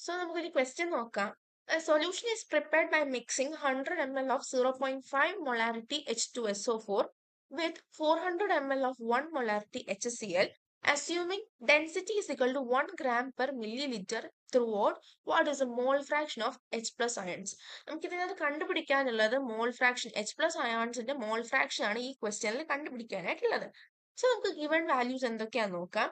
So നമുക്കൊരു question നോക്കാം. A solution is prepared by mixing 100 ml of 0.5 molarity H2SO4 with 400 ml of 1 molarity HCl, assuming density is equal to 1 gram per milliliter throughout. What is the mole fraction of H plus ions? നമുക്ക് ഇതിനകത്ത് കണ്ടുപിടിക്കാനുള്ളത് mole fraction H plus അയോൺസിന്റെ mole fraction ആണ് ഈ ക്വസ്റ്റ്യനിൽ കണ്ടുപിടിക്കാനായിട്ടുള്ളത്. So നമുക്ക് given values എന്തൊക്കെയാന്ന് നോക്കാം.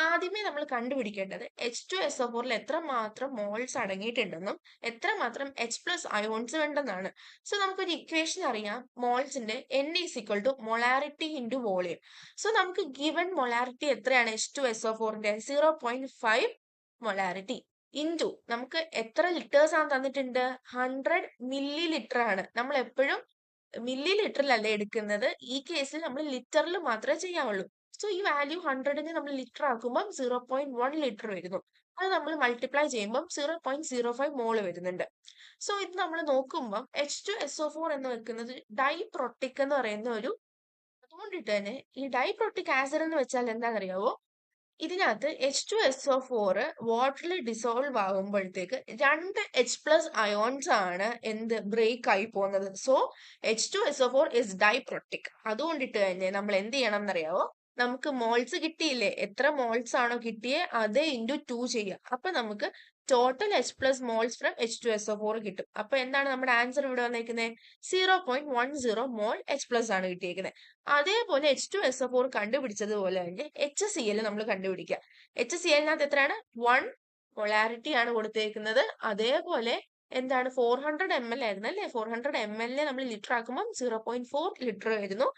ആദ്യമേ നമ്മൾ കണ്ടുപിടിക്കേണ്ടത് H2SO4 എത്രമാത്രം മോൾസ് അടങ്ങിയിട്ടുണ്ടെന്നും എത്രമാത്രം H പ്ലസ് അയോൺസ് ഉണ്ടെന്നാണ്. സോ നമുക്കൊരു ഇക്വേഷൻ അറിയാം. മോൾസിന്റെ N is equal to molarity into volume. So നമുക്ക് ഗിവൺ മൊളാരിറ്റി എത്രയാണ് H2SO4ന്റെ 0.5 മൊളാരിറ്റി ഇൻറ്റു നമുക്ക് എത്ര ലിറ്റേഴ്സ് ആണ് തന്നിട്ടുണ്ട്, 100 മില്ലി ലിറ്റർ ആണ്. നമ്മൾ എപ്പോഴും മില്ലി ലിറ്ററിലല്ല എടുക്കുന്നത്, ഈ കേസിൽ നമ്മൾ ലിറ്ററിൽ മാത്രമേ ചെയ്യാവുള്ളൂ. സോ ഈ വാല്യൂ 100നെ നമ്മൾ ലിറ്റർ ആക്കുമ്പോൾ 0.1 ലിറ്റർ വരുന്നു. അത് നമ്മൾ മൾട്ടിപ്ലൈ ചെയ്യുമ്പോൾ 0.05 മോള് വരുന്നുണ്ട്. സോ ഇത് നമ്മൾ നോക്കുമ്പോൾ H2SO4 എന്ന് വെക്കുന്നത് ഡൈപ്രോട്ടിക് എന്ന് പറയുന്ന ഒരു, അതുകൊണ്ടിട്ട് തന്നെ ഈ ഡൈപ്രോട്ടിക് ആസിഡ് എന്ന് വെച്ചാൽ എന്താണെന്നറിയാവോ, ഇതിനകത്ത് H2SO4 വാട്ടറിൽ ഡിസോൾവ് ആകുമ്പോഴത്തേക്ക് 2 H പ്ലസ് അയോൺസ് ആണ് എന്ത് ബ്രേക്ക് ആയി പോകുന്നത്. So H2SO4 is diprotic. അതുകൊണ്ടിട്ട് തന്നെ നമ്മൾ എന്ത് ചെയ്യണം എന്നറിയാവോ, നമുക്ക് മോൾസ് കിട്ടിയില്ലേ, എത്ര മോൾസ് ആണോ കിട്ടിയേ അതേ ഇൻറ്റു 2 ചെയ്യുക. അപ്പൊ നമുക്ക് total H plus moles from H2SO4 കിട്ടും. അപ്പൊ എന്താണ് നമ്മുടെ ആൻസർ ഇവിടെ വന്നേക്കുന്നത്, 0.10 മോൾ H പ്ലസ് ആണ് കിട്ടിയേക്കുന്നത്. അതേപോലെ H2SO4 കണ്ടുപിടിച്ചതുപോലെ തന്നെ HCl നമ്മൾ കണ്ടുപിടിക്കുക. HClനകത്ത് എത്രയാണ്, 1 മൊളാരിറ്റി ആണ് കൊടുത്തേക്കുന്നത്. അതേപോലെ എന്താണ് 400 ml ആയിരുന്നു അല്ലെ, 400 ml നമ്മൾ ലിറ്റർ ആക്കുമ്പോൾ 0.4 ലിറ്റർ വരുന്നു.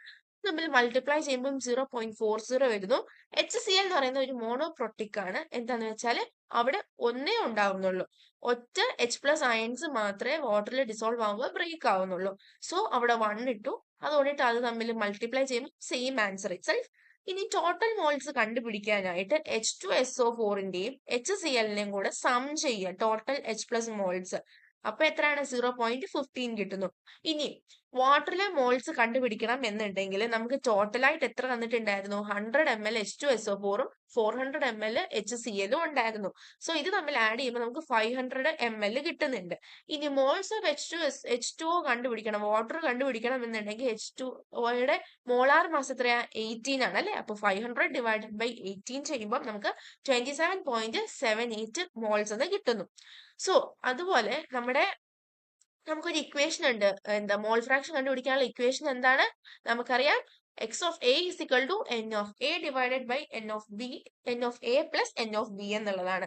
നമ്മൾ മൾട്ടിപ്ലൈ ചെയ്യുമ്പോൾ 0.40 വരുന്നു. HCl എന്ന് പറയുന്ന ഒരു മോണോപ്രോട്ടിക് ആണ്. എന്താന്ന് വെച്ചാൽ അവിടെ ഒന്നേ ഉണ്ടാവുന്നുള്ളൂ, ഒറ്റ H പ്ലസ് അയൺസ് മാത്രമേ വാട്ടറിൽ ഡിസോൾവ് ആവുമ്പോൾ ബ്രേക്ക് ആവുന്നുള്ളൂ. സോ അവിടെ 1 ഇട്ടു, അതുകൊണ്ടിട്ട് അത് തമ്മിൽ മൾട്ടിപ്ലൈ ചെയ്യുമ്പോൾ സെയിം ആൻസർ ഇറ്റ്സെൽഫ്. ഇനി ടോട്ടൽ മോൾസ് കണ്ടുപിടിക്കാനായിട്ട് H2SO4ന്റെയും HClന്റെയും കൂടെ സം ചെയ്യുക, ടോട്ടൽ H പ്ലസ് മോൾസ്. അപ്പൊ എത്രയാണ്, 0.15 കിട്ടുന്നു. ഇനി വാട്ടറിലെ മോൾസ് കണ്ടുപിടിക്കണം എന്നുണ്ടെങ്കിൽ നമുക്ക് ടോട്ടലായിട്ട് എത്ര തന്നിട്ടുണ്ടായിരുന്നു, 100 ml H2SO4ഉം 400 ml HClഉം ഉണ്ടായിരുന്നു. സോ ഇത് തമ്മിൽ ആഡ് ചെയ്യുമ്പോൾ നമുക്ക് 500 ml കിട്ടുന്നുണ്ട്. ഇനി മോൾസ് ഓഫ് H2O കണ്ടുപിടിക്കണം, വാട്ടർ കണ്ടുപിടിക്കണം എന്നുണ്ടെങ്കിൽ H2Oയുടെ മോളാർ മാസ് എത്രയാ, 18 ആണ് അല്ലെ. അപ്പൊ 500 ഡിവൈഡഡ് ബൈ 18 ചെയ്യുമ്പോൾ നമുക്ക് 27.78 മോൾസ് എന്ന് കിട്ടുന്നു. സോ അതുപോലെ നമുക്കൊരു ഇക്വേഷൻ ഉണ്ട്, എന്താ മോൾ ഫ്രാക്ഷൻ കണ്ടുപിടിക്കാനുള്ള ഇക്വേഷൻ എന്താണ്, നമുക്കറിയാം x of a is equal to n of a divided by n of b, n of a plus n of b എന്നുള്ളതാണ്.